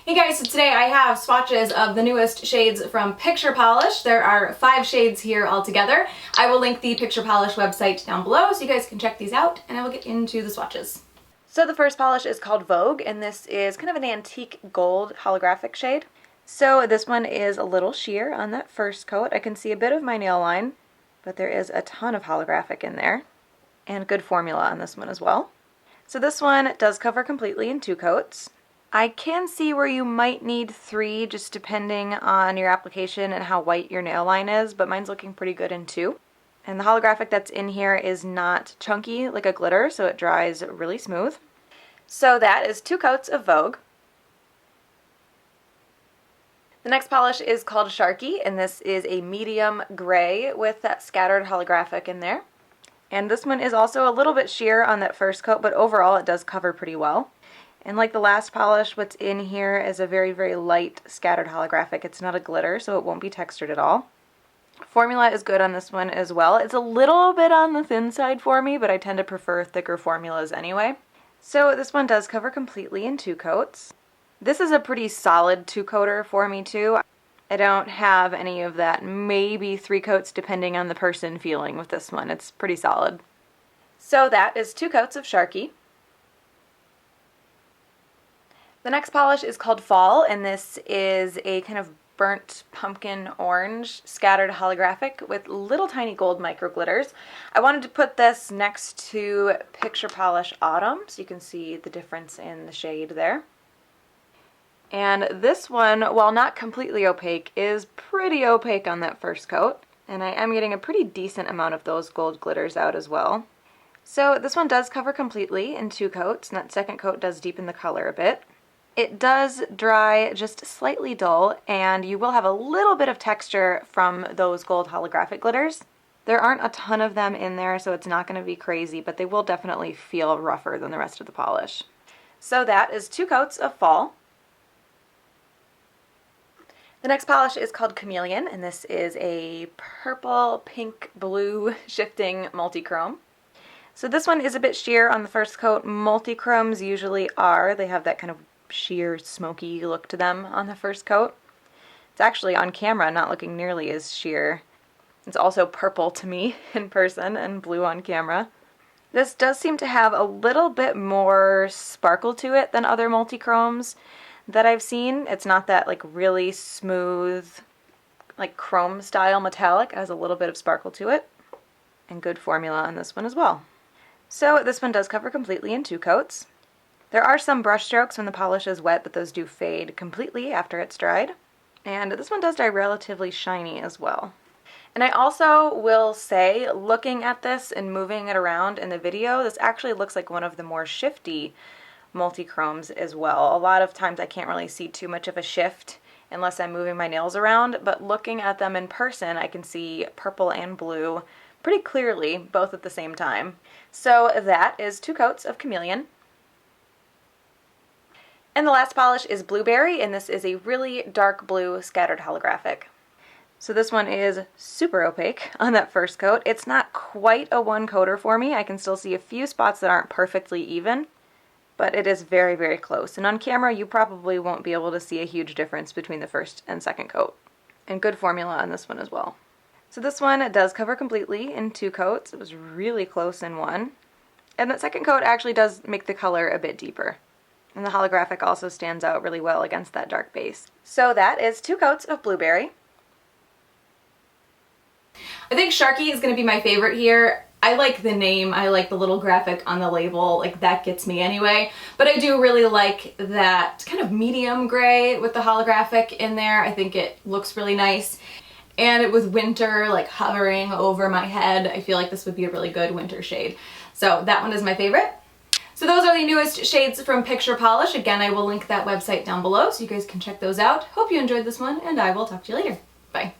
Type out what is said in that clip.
Hey guys, so today I have swatches of the newest shades from Picture Polish. There are 5 shades here altogether. I will link the Picture Polish website down below so you guys can check these out, and I will get into the swatches. So the first polish is called Vogue, and this is kind of an antique gold holographic shade. So this one is a little sheer on that first coat. I can see a bit of my nail line, but there is a ton of holographic in there, and good formula on this one as well. So this one does cover completely in 2 coats. I can see where you might need 3 just depending on your application and how white your nail line is, but mine's looking pretty good in 2. And the holographic that's in here is not chunky like a glitter, so it dries really smooth. So that is 2 coats of Vogue. The next polish is called Sharky, and this is a medium gray with that scattered holographic in there. And this one is also a little bit sheer on that first coat, but overall it does cover pretty well. And like the last polish, what's in here is a very, very light scattered holographic. It's not a glitter, so it won't be textured at all. Formula is good on this one as well. It's a little bit on the thin side for me, but I tend to prefer thicker formulas anyway. So this one does cover completely in 2 coats. This is a pretty solid 2-coater for me too. I don't have any of that maybe 3 coats depending on the person feeling with this one. It's pretty solid. So that is 2 coats of Sharky. The next polish is called Fall, and this is a kind of burnt pumpkin orange scattered holographic with little tiny gold micro glitters. I wanted to put this next to Picture Polish Autumn so you can see the difference in the shade there. And this one, while not completely opaque, is pretty opaque on that first coat, and I am getting a pretty decent amount of those gold glitters out as well. So this one does cover completely in 2 coats, and that second coat does deepen the color a bit. It does dry just slightly dull, and you will have a little bit of texture from those gold holographic glitters. There aren't a ton of them in there, so it's not going to be crazy, but they will definitely feel rougher than the rest of the polish. So that is 2 coats of Fall. The next polish is called Chameleon, and this is a purple, pink, blue shifting multi-chrome. So this one is a bit sheer on the first coat. Multi-chromes usually are. They have that kind of sheer, smoky look to them on the first coat. It's actually on camera not looking nearly as sheer. It's also purple to me in person and blue on camera. This does seem to have a little bit more sparkle to it than other multi-chromes that I've seen. It's not that like really smooth, like chrome style metallic. It has a little bit of sparkle to it. And good formula on this one as well. So this one does cover completely in 2 coats. There are some brush strokes when the polish is wet, but those do fade completely after it's dried. And this one does dry relatively shiny as well. And I also will say, looking at this and moving it around in the video, this actually looks like one of the more shifty multi-chromes as well. A lot of times I can't really see too much of a shift unless I'm moving my nails around, but looking at them in person, I can see purple and blue pretty clearly, both at the same time. So that is 2 coats of Chameleon. And the last polish is Blueberry, and this is a really dark blue scattered holographic. So this one is super opaque on that first coat. It's not quite a 1-coater for me. I can still see a few spots that aren't perfectly even, but it is very, very close. And on camera, you probably won't be able to see a huge difference between the first and second coat. And good formula on this one as well. So this one does cover completely in 2 coats. It was really close in 1. And that second coat actually does make the color a bit deeper. And the holographic also stands out really well against that dark base. So that is 2 coats of Blueberry. I think Sharky is going to be my favorite here. I like the name, I like the little graphic on the label, like that gets me anyway. But I do really like that kind of medium gray with the holographic in there. I think it looks really nice. And with winter like hovering over my head, I feel like this would be a really good winter shade. So that one is my favorite. So those are the newest shades from Picture Polish. Again, I will link that website down below so you guys can check those out. Hope you enjoyed this one, and I will talk to you later. Bye.